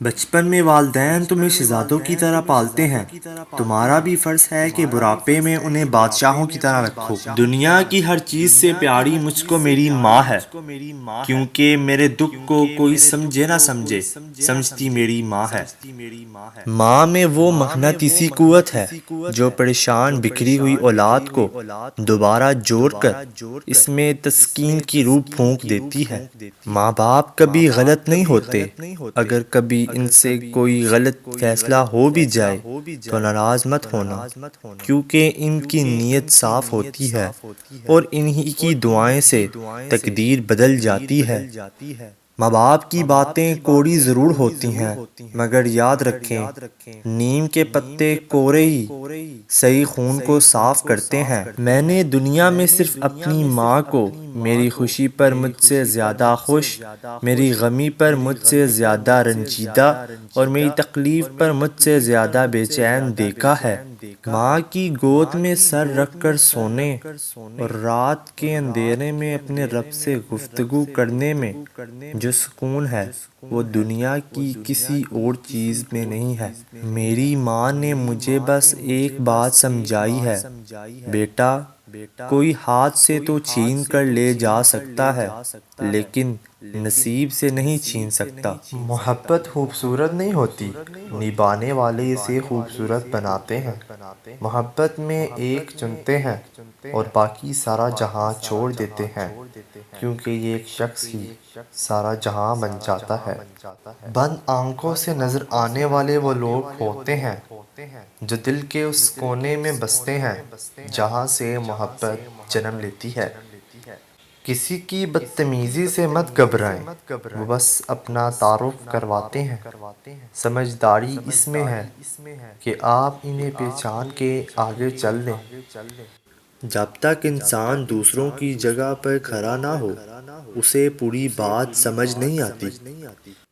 بچپن میں والدین تمہیں شہزادوں کی طرح پالتے ہیں۔ تمہارا بھی فرض ہے کہ بڑھاپے میں انہیں بادشاہوں کی طرح رکھو۔ دنیا کی ہر چیز سے پیاری مجھ کو میری ماں ہے، کیونکہ میرے دکھ کو کوئی سمجھے نہ سمجھے، سمجھتی میری ماں ہے۔ ماں میں وہ مقناطیسی قوت ہے جو پریشان بکھری ہوئی اولاد کو دوبارہ جوڑ کر اس میں تسکین کی روح پھونک دیتی ہے۔ ماں باپ کبھی غلط نہیں ہوتے، اگر کبھی ان سے کوئی غلط فیصلہ ہو بھی جائے تو ناراض مت ہونا، کیونکہ ان کی نیت صاف ہوتی ہے اور انہی کی دعائیں سے تقدیر بدل جاتی ہے۔ ماں باپ کی باتیں کوڑی ضرور ہوتی ہیں، مگر یاد رکھیں نیم کے پتے کوڑے ہی صحیح خون کو صاف کرتے ہیں۔ میں نے دنیا میں صرف اپنی ماں کو میری خوشی پر مجھ سے زیادہ خوش، میری غمی پر مجھ سے زیادہ رنجیدہ اور میری تکلیف پر مجھ سے زیادہ بے چین دیکھا ہے۔ ماں کی گود میں سر رکھ کر سونے اور رات کے اندھیرے میں اپنے رب سے گفتگو کرنے میں جو سکون ہے وہ دنیا کی کسی اور چیز میں نہیں ہے۔ میری ماں نے مجھے بس ایک بات سمجھائی ہے، بیٹا، کوئی ہاتھ سے تو چھین کر لے جا سکتا ہے لیکن نصیب سے نہیں چھین سکتا۔ محبت خوبصورت نہیں ہوتی، نبھانے والے اسے خوبصورت بناتے ہیں۔ محبت میں ایک چنتے ہیں اور باقی سارا جہاں چھوڑ دیتے ہیں، کیونکہ یہ ایک شخص ہی سارا جہاں بن جاتا ہے۔ بند آنکھوں سے نظر آنے والے وہ لوگ ہوتے ہیں جو دل کے اس کونے میں بستے ہیں جہاں سے محبت جنم لیتی ہے۔ کسی کی بدتمیزی سے مت گھبرائیں، وہ بس اپنا تعارف کرواتے ہیں۔ سمجھداری اس میں ہے کہ آپ انہیں پہچان کے آگے چل دیں۔ جب تک انسان دوسروں کی جگہ پر کھڑا نہ ہو، اسے پوری بات سمجھ نہیں آتی۔